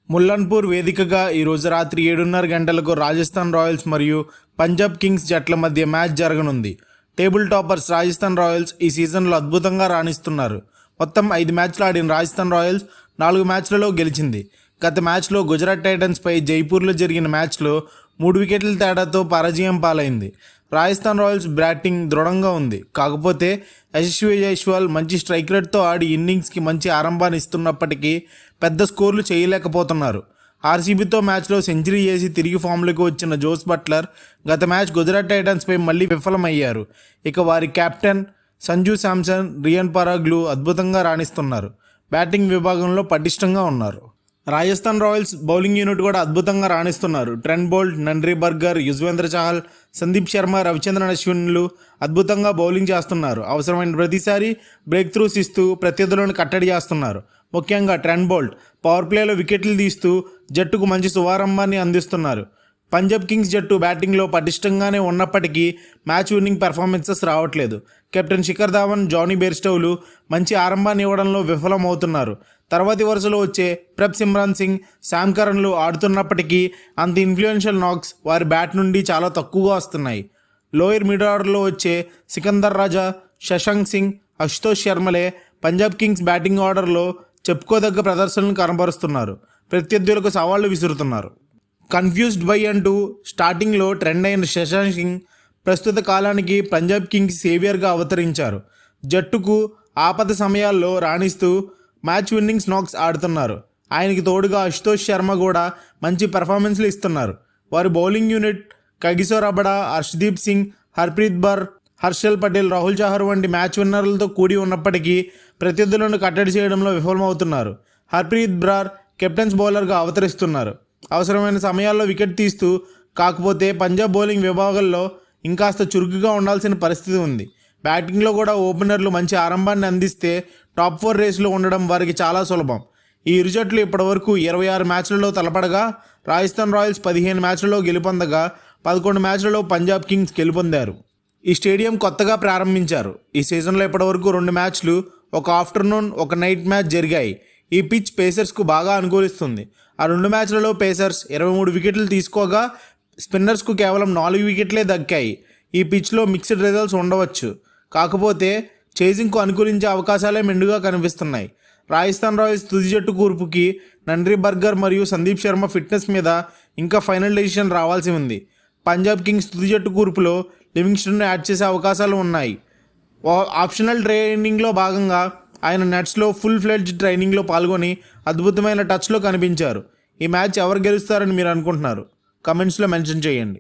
ముల్లన్పూర్ వేదికగా ఈరోజు రాత్రి 7:30 గంటలకు రాజస్థాన్ రాయల్స్ మరియు పంజాబ్ కింగ్స్ జట్ల మధ్య మ్యాచ్ జరగనుంది. టేబుల్ టాపర్స్ రాజస్థాన్ రాయల్స్ ఈ సీజన్లో అద్భుతంగా రాణిస్తున్నారు. మొత్తం 5 మ్యాచ్లు ఆడిన రాజస్థాన్ రాయల్స్ 4 మ్యాచ్లలో గెలిచింది. గత మ్యాచ్లో గుజరాత్ టైటన్స్పై జైపూర్లో జరిగిన మ్యాచ్లో 3 వికెట్ల తేడాతో పరాజయం పాలైంది. రాజస్థాన్ రాయల్స్ బ్యాటింగ్ దృఢంగా ఉంది. కాకపోతే యశస్వి జైస్వాల్ మంచి స్ట్రైక్ రేట్తో ఆడి ఇన్నింగ్స్కి మంచి ఆరంభాన్ని ఇస్తున్నప్పటికీ పెద్ద స్కోర్లు చేయలేకపోతున్నారు. ఆర్సీబీతో మ్యాచ్లో సెంచరీ చేసి తిరిగి ఫామ్లోకి వచ్చిన జోస్ బట్లర్ గత మ్యాచ్ గుజరాత్ టైటన్స్పై మళ్లీ విఫలమయ్యారు. ఇక వారి కెప్టెన్ సంజు శాంసన్, రియాన్ పరాగ్లు అద్భుతంగా రాణిస్తున్నారు. బ్యాటింగ్ విభాగంలో పటిష్టంగా ఉన్నారు. రాజస్థాన్ రాయల్స్ బౌలింగ్ యూనిట్ కూడా అద్భుతంగా రాణిస్తున్నారు. Trent Boult, Nandre Burger, Yuzvendra Chahal, Sandeep Sharma, Ravichandran అశ్విన్లు అద్భుతంగా బౌలింగ్ చేస్తున్నారు. అవసరమైన ప్రతిసారి బ్రేక్ త్రూస్ ఇస్తూ ప్రత్యర్థులను కట్టడి చేస్తున్నారు. ముఖ్యంగా ట్రెంట్ బోల్ట్ పవర్ ప్లేలో వికెట్లు తీస్తూ జట్టుకు మంచి శుభారంభాన్ని అందిస్తున్నారు. పంజాబ్ కింగ్స్ జట్టు బ్యాటింగ్లో పటిష్టంగానే ఉన్నప్పటికీ మ్యాచ్ విన్నింగ్ పెర్ఫార్మెన్సెస్ రావట్లేదు. కెప్టెన్ శిఖర్ ధావన్, జానీ బేర్స్టోలు మంచి ఆరంభాన్ని ఇవ్వడంలో విఫలమవుతున్నారు. తర్వాతి వరుసలో వచ్చే ప్రెప్ సిమ్రాన్ సింగ్, శామ్ కరన్లు ఆడుతున్నప్పటికీ అంత ఇన్ఫ్లుయెన్షియల్ నాక్స్ వారి బ్యాట్ నుండి చాలా తక్కువగా వస్తున్నాయి. లోయర్ మిడ్ ఆర్డర్లో వచ్చే సికందర్ రాజా, శశాంక్ సింగ్, అశుతోష్ శర్మలే పంజాబ్ కింగ్స్ బ్యాటింగ్ ఆర్డర్లో చెప్పుకోదగ్గ ప్రదర్శనలు కనబరుస్తున్నారు. ప్రత్యర్థులకు సవాళ్లు విసురుతున్నారు. కన్ఫ్యూజ్డ్ బై అంటూ స్టార్టింగ్లో ట్రెండ్ అయిన శశాంక్ సింగ్ ప్రస్తుత కాలానికి పంజాబ్ కింగ్స్ సేవియర్గా అవతరించారు. జట్టుకు ఆపద సమయాల్లో రాణిస్తూ మ్యాచ్ విన్నింగ్స్ నాక్స్ ఆడుతున్నారు. ఆయనకి తోడుగా అశుతోష్ శర్మ కూడా మంచి పెర్ఫార్మెన్స్లు ఇస్తున్నారు. వారి bowling unit Kagiso Rabada, Harshdeep Singh, Harpreet బర్, హర్షల్ పటేల్, రాహుల్ చహర్ వంటి మ్యాచ్ విన్నర్లతో కూడి ఉన్నప్పటికీ ప్రత్యర్థులను కట్టడి చేయడంలో విఫలమవుతున్నారు. హర్ప్రీత్ బ్రార్ కెప్టెన్స్ బౌలర్గా అవతరిస్తున్నారు. అవసరమైన సమయాల్లో వికెట్ తీస్తూ కాకపోతే పంజాబ్ బౌలింగ్ విభాగంలో ఇంకాస్త చురుకుగా ఉండాల్సిన పరిస్థితి ఉంది. బ్యాటింగ్లో కూడా ఓపెనర్లు మంచి ఆరంభాన్ని అందిస్తే టాప్ 4 రేసులో ఉండడం వారికి చాలా సులభం. ఈ ఇరు జట్లు ఇప్పటివరకు 26 మ్యాచ్లలో తలపడగా రాజస్థాన్ రాయల్స్ 15 మ్యాచ్లలో గెలుపొందగా 11 మ్యాచ్లలో పంజాబ్ కింగ్స్ గెలుపొందారు. ఈ స్టేడియం కొత్తగా ప్రారంభించారు. ఈ సీజన్లో ఇప్పటివరకు 2 మ్యాచ్లు, ఒక ఆఫ్టర్నూన్, ఒక నైట్ మ్యాచ్ జరిగాయి. ఈ పిచ్ పేసర్స్కు బాగా అనుకూలిస్తుంది. ఆ 2 మ్యాచ్లలో పేసర్స్ 23 వికెట్లు తీసుకోగా స్పిన్నర్స్కు కేవలం 4 వికెట్లే దక్కాయి. ఈ పిచ్లో మిక్స్డ్ రిజల్ట్స్ ఉండవచ్చు. కాకపోతే చేజింగ్కు అనుకూలించే అవకాశాలే మెండుగా కనిపిస్తున్నాయి. రాజస్థాన్ రాయల్స్ తుది జట్టు కూర్పుకి నండ్రి బర్గర్ మరియు సందీప్ శర్మ ఫిట్నెస్ మీద ఇంకా ఫైనల్ డెసిషన్ రావాల్సి ఉంది. పంజాబ్ కింగ్స్ తుది జట్టు కూర్పులో లివింగ్స్టన్ను యాడ్ చేసే అవకాశాలు ఉన్నాయి. ఆప్షనల్ ట్రైనింగ్లో భాగంగా ఆయన నెట్స్లో ఫుల్ ఫ్లెడ్జ్డ్ ట్రైనింగ్లో పాల్గొని అద్భుతమైన టచ్లో కనిపించారు. ఈ మ్యాచ్ ఎవరు గెలుస్తారని మీరు అనుకుంటున్నారు? కమెంట్స్లో మెన్షన్ చేయండి.